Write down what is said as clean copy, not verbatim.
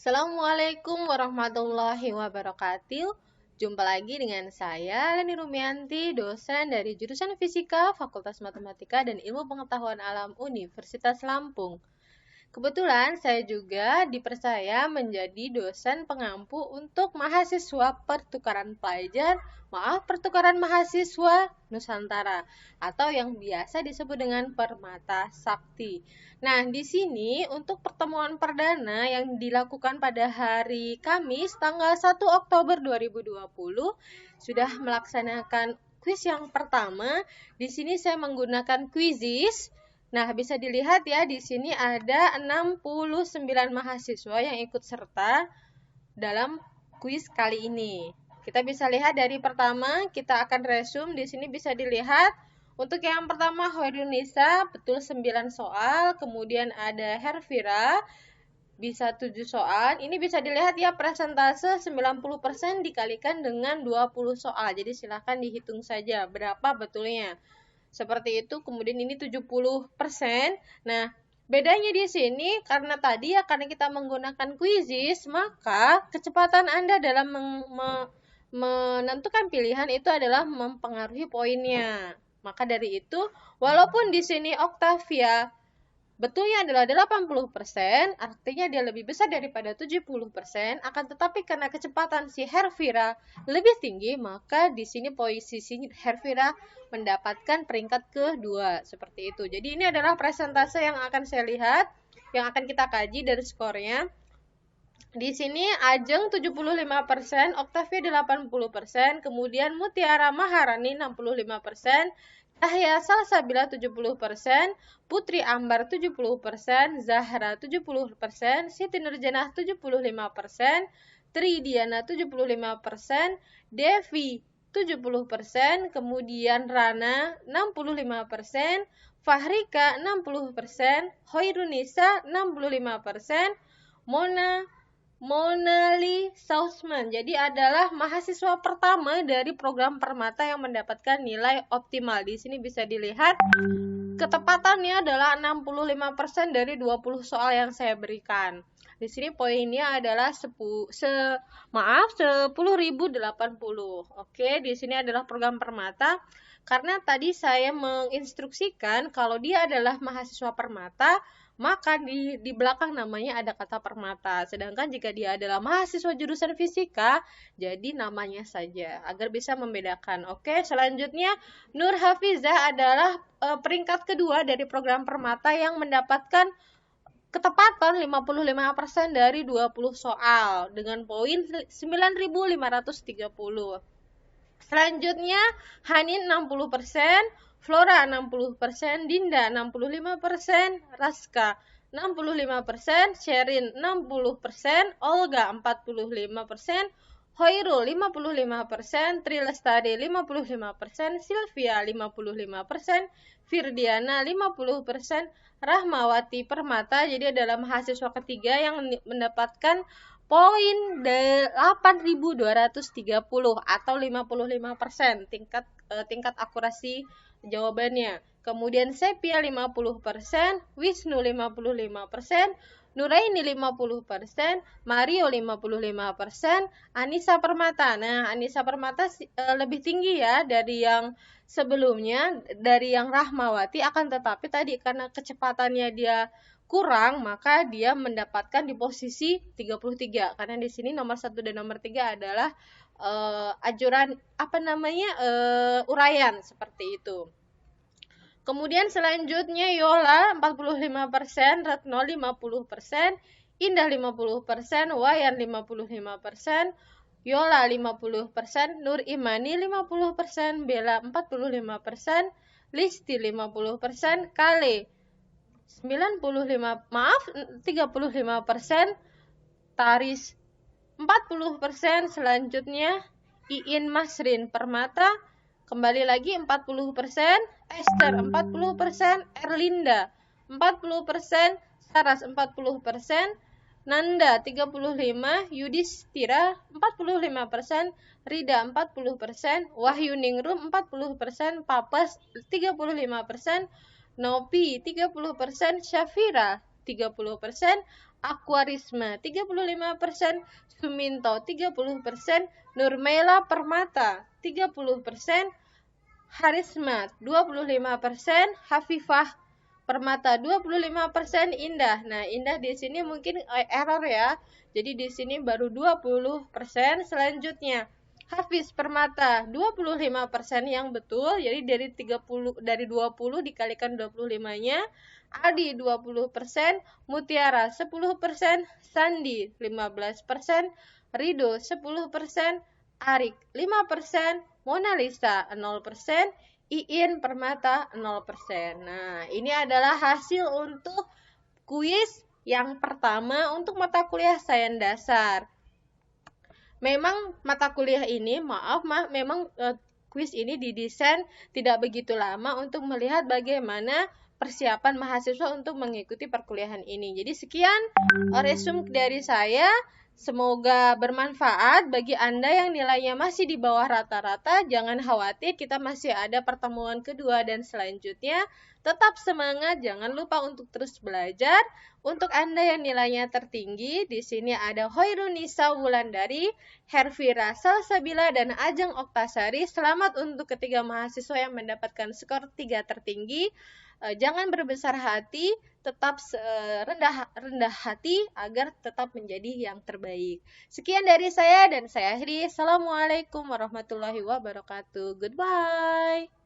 Assalamualaikum warahmatullahi wabarakatuh. Jumpa lagi dengan saya, Leni Rumianti, dosen dari jurusan Fisika, Fakultas Matematika dan Ilmu Pengetahuan Alam Universitas Lampung. Kebetulan saya juga dipercaya menjadi dosen pengampu untuk mahasiswa pertukaran mahasiswa Nusantara atau yang biasa disebut dengan Permata Sakti. Nah, di sini untuk pertemuan perdana yang dilakukan pada hari Kamis tanggal 1 Oktober 2020 sudah melaksanakan kuis yang pertama. Di sini saya menggunakan Quizizz. Nah, bisa dilihat ya, di sini ada 69 mahasiswa yang ikut serta dalam kuis kali ini. Kita bisa lihat dari pertama, kita akan resume. Di sini bisa dilihat, untuk yang pertama, Hoirunisa, betul 9 soal. Kemudian ada Hervira, bisa 7 soal. Ini bisa dilihat ya, persentase 90% dikalikan dengan 20 soal. Jadi silahkan dihitung saja berapa betulnya. Seperti itu, kemudian ini 70%. Nah, bedanya di sini karena kita menggunakan Quizizz, maka kecepatan Anda dalam menentukan pilihan itu adalah mempengaruhi poinnya. Maka dari itu, walaupun di sini Octavia betulnya adalah 80%, artinya dia lebih besar daripada 70%, akan tetapi karena kecepatan si Hervira lebih tinggi, maka di sini posisi Hervira mendapatkan peringkat kedua, seperti itu. Jadi ini adalah presentase yang akan saya lihat, yang akan kita kaji dari skornya. Di sini Ajeng 75%, Octavia 80%, kemudian Mutiara Maharani 65%, Cahya Salsabila 70%, Putri Ambar 70%, Zahra 70%, Siti Nurjanah 75%, Tridiana 75%, Devi 70%, kemudian Rana 65%, Fahrika 60%, Hoirunisa 65%, Monali Sausman. Jadi adalah mahasiswa pertama dari program Permata yang mendapatkan nilai optimal. Di sini bisa dilihat ketepatannya adalah 65% dari 20 soal yang saya berikan. Di sini poinnya adalah 10.080. Oke, di sini adalah program Permata. Karena tadi saya menginstruksikan kalau dia adalah mahasiswa Permata, maka di belakang namanya ada kata Permata. Sedangkan jika dia adalah mahasiswa jurusan fisika, jadi namanya saja agar bisa membedakan. Oke, selanjutnya Nur Hafizah adalah peringkat kedua dari program Permata yang mendapatkan ketepatan 55% dari 20 soal dengan poin 9.530. Selanjutnya Hanin 60%, Flora 60%, Dinda 65%, Raska 65%, Sherin 60%, Olga 45%, Hoirul 55%, Trilestari 55%, Sylvia 55%, Firdiana 50%, Rahmawati Permata jadi adalah mahasiswa ketiga yang mendapatkan poin 8.230 atau 55% tingkat akurasi jawabannya. Kemudian Sepia 50%, Wisnu 55%, Nuraini 50%, Mario 55%, Anissa Permata. Nah, Anissa Permata lebih tinggi ya dari yang sebelumnya, dari yang Rahmawati, akan tetapi tadi karena kecepatannya dia kurang, maka dia mendapatkan di posisi 33. Karena di sini nomor 1 dan nomor 3 adalah uraian seperti itu. Kemudian selanjutnya Yola 45%, Retno 50%, Indah 50%, Wayan 55%, Yola 50%, Nur Imani 50%, Bella 45%, Listi 50%, Kale 35%, Taris 40%, selanjutnya Iin Masrin Permata kembali lagi 40%, Esther 40%, Erlinda 40%, Saras 40%, Nanda 35%, Yudhistira 45%, Rida 40%, Wahyu Ningrum 40%, Papas 35%, Nopi 30%, Syafira 30%, Aquarisma 35%, Suminto 30%, Nurmela Permata 30%, Harisma 25%, Hafifah Permata 25%, Indah. Nah, Indah di sini mungkin error ya. Jadi di sini baru 20%. Selanjutnya Hafiz Permata 25% yang betul. Jadi dari 20 dikalikan 25-nya. Adi 20%, Mutiara 10%, Sandi 15%, Rido 10%, Arik 5%, Mona Lisa 0%, Iin Permata 0%. Nah, ini adalah hasil untuk kuis yang pertama untuk mata kuliah sains dasar. Memang mata kuliah ini, memang kuis ini didesain tidak begitu lama untuk melihat bagaimana persiapan mahasiswa untuk mengikuti perkuliahan ini. Jadi sekian resume dari saya. Semoga bermanfaat bagi Anda yang nilainya masih di bawah rata-rata. Jangan khawatir, kita masih ada pertemuan kedua dan selanjutnya. Tetap semangat, jangan lupa untuk terus belajar. Untuk Anda yang nilainya tertinggi, di sini ada Hoirunisa Wulandari, Hervira Salsabila, dan Ajeng Oktasari. Selamat untuk ketiga mahasiswa yang mendapatkan skor 3 tertinggi. Jangan berbesar hati, tetap rendah hati agar tetap menjadi yang terbaik. Sekian dari saya dan saya akhiri. Assalamualaikum warahmatullahi wabarakatuh. Goodbye.